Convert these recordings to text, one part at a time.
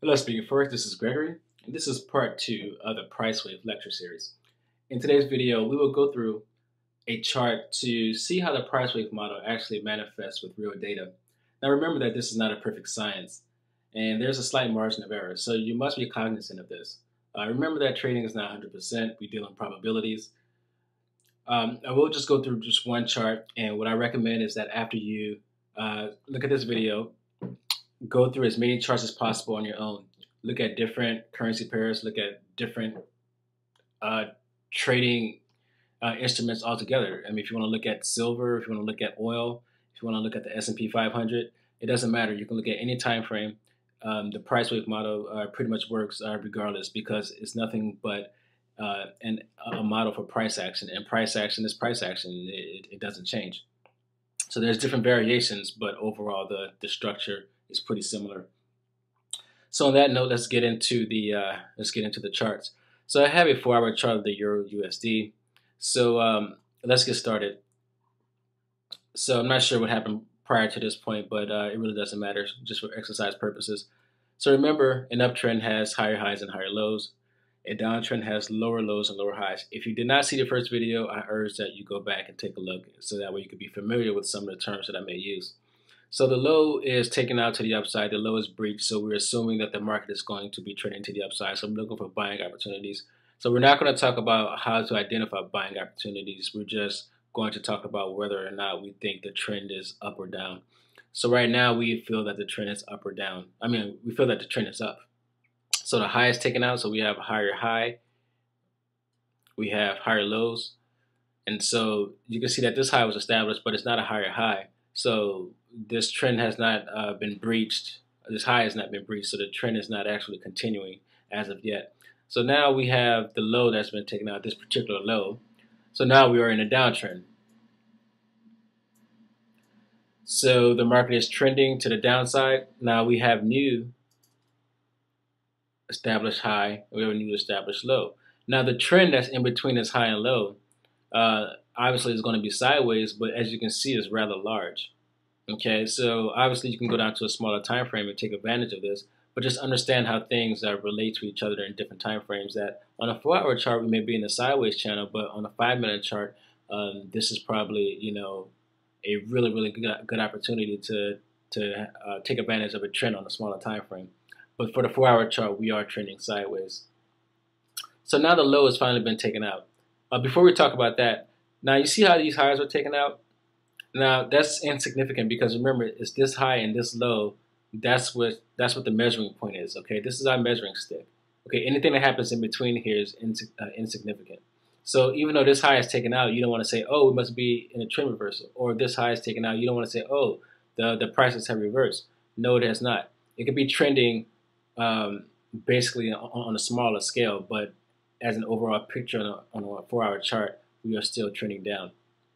Hello, speaking first. This is Gregory, and this is part 2 of the Price Wave lecture series. In today's video, we will go through a chart to see how the price wave model actually manifests with real data. Now, remember that this is not a perfect science, and there's a slight margin of error, so you must be cognizant of this. Remember that trading is not 100%. We deal in probabilities. I will just go through just one chart, and what I recommend is that after you look at this video, go through as many charts as possible on your own. Look at different currency pairs, look at different uh, trading instruments altogether. I mean, if you want to look at silver, if you want to look at oil, if you want to look at the S&P 500, it doesn't matter. You can look at any time frame. The price wave model pretty much works regardless, because it's nothing but a model for price action, and price action is price action. It doesn't change. So there's different variations, but overall the structure is pretty similar. So on that note, let's get into the charts. So I have a 4-hour chart of the Euro USD. So let's get started. So I'm not sure what happened prior to this point, but it really doesn't matter, just for exercise purposes. So remember, an uptrend has higher highs and higher lows. A downtrend has lower lows and lower highs. If you did not see the first video, I urge that you go back and take a look, so that way you could be familiar with some of the terms that I may use. So the low is taken out to the upside. The low is breached, so we're assuming that the market is going to be trending to the upside. So I'm looking for buying opportunities. So we're not going to talk about how to identify buying opportunities. We're just going to talk about whether or not we think the trend is up or down. So right now we feel that the trend is up or down. I mean, we feel that the trend is up. So the high is taken out, so we have a higher high, we have higher lows, and so you can see that this high was established, but it's not a higher high. So this trend has not been breached. This high has not been breached, so the trend is not actually continuing as of yet. So now we have the low that's been taken out, this particular low. So now we are in a downtrend. So the market is trending to the downside. Now we have new established high, we have a new established low. Now the trend that's in between this high and low obviously is going to be sideways, but as you can see, it's rather large. Okay, so obviously you can go down to a smaller time frame and take advantage of this, but just understand how things relate to each other in different time frames. That on a 4-hour chart we may be in the sideways channel, but on a 5-minute chart, this is probably a really good opportunity to take advantage of a trend on a smaller time frame. But for the 4-hour chart, we are trending sideways. So now the low has finally been taken out. Before we talk about that, now you see how these highs were taken out? Now that's insignificant, because remember, it's this high and this low. That's what the measuring point is. Okay, this is our measuring stick. Okay, anything that happens in between here is insignificant. So even though this high is taken out, you don't want to say, oh, it must be in a trend reversal. Or this high is taken out, you don't want to say, oh, the prices have reversed. No, it has not. It could be trending basically on a smaller scale, but as an overall picture on a 4-hour chart, we are still trending down,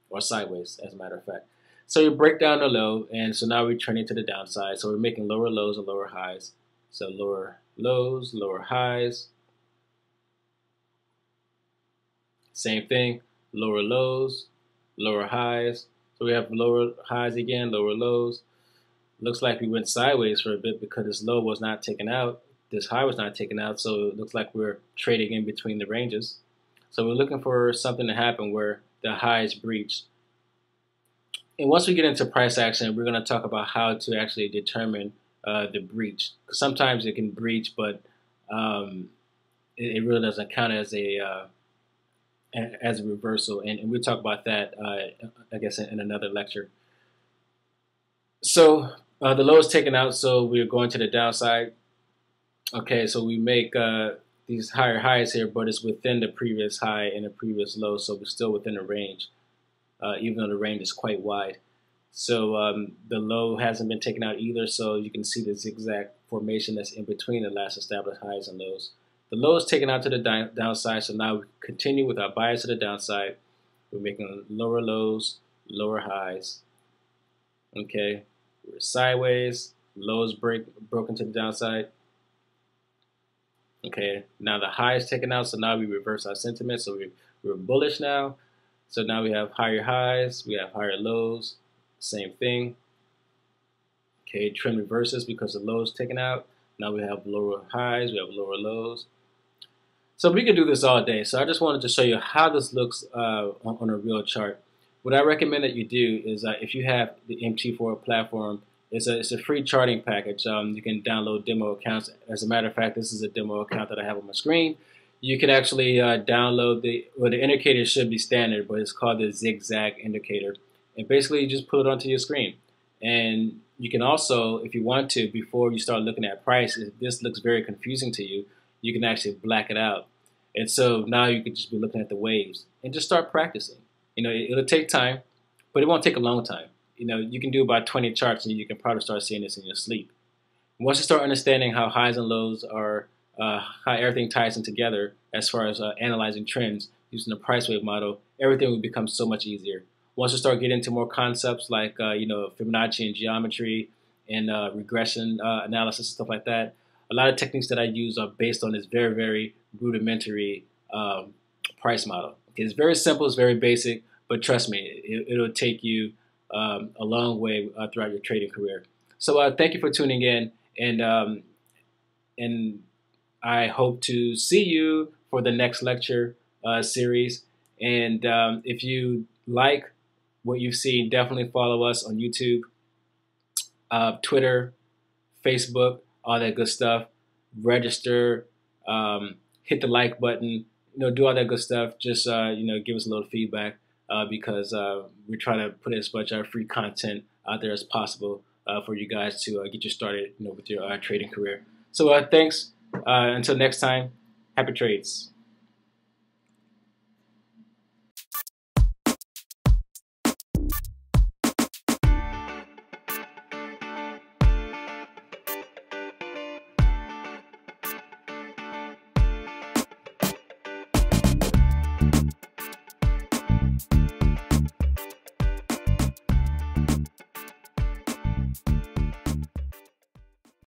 or sideways, as a matter of fact. So you break down the low, and so now we're trending to the downside. So we're making lower lows and lower highs. So lower lows, lower highs. Same thing, lower lows, lower highs. So we have lower highs again, lower lows. Looks like we went sideways for a bit because this low was not taken out. This high was not taken out, so it looks like we're trading in between the ranges. So we're looking for something to happen where the high is breached. And once we get into price action, we're going to talk about how to actually determine the breach. Sometimes it can breach, but it really doesn't count as a reversal. And we'll talk about that, I guess, in another lecture. So the low is taken out, so we're going to the downside. Okay, so we make these higher highs here, but it's within the previous high and the previous low, so we're still within the range, even though the range is quite wide. So the low hasn't been taken out either, so you can see the zigzag formation that's in between the last established highs and lows. The low is taken out to the downside, so now we continue with our bias to the downside. We're making lower lows, lower highs. Okay, we're sideways, lows broken to the downside. Okay, now the high is taken out, so now we reverse our sentiment. So we're bullish now. So now we have higher highs, we have higher lows, same thing. Okay, trend reverses because the low is taken out. Now we have lower highs, we have lower lows. So we can do this all day. So I just wanted to show you how this looks on a real chart. What I recommend that you do is if you have the MT4 platform, it's a free charting package. You can download demo accounts. As a matter of fact, this is a demo account that I have on my screen. You can actually download the indicator should be standard, but it's called the zigzag indicator. And basically, you just put it onto your screen. And you can also, if you want to, before you start looking at price, if this looks very confusing to you, you can actually black it out. And so now you can just be looking at the waves and just start practicing. It'll take time, but it won't take a long time. You can do about 20 charts and you can probably start seeing this in your sleep. Once you start understanding how highs and lows are, how everything ties in together as far as analyzing trends using the price wave model, everything will become so much easier. Once you start getting into more concepts like Fibonacci and geometry and regression analysis and stuff like that, a lot of techniques that I use are based on this very, very rudimentary price model. Okay, it's very simple, it's very basic, but trust me, it'll take you a long way throughout your trading career. So thank you for tuning in, and I hope to see you for the next lecture series. And if you like what you've seen, definitely follow us on YouTube, Twitter, Facebook, all that good stuff. Register, hit the like button, do all that good stuff. Just give us a little feedback because we're trying to put as much free content out there as possible for you guys to get you started, with your trading career. So thanks. Until next time, happy trades.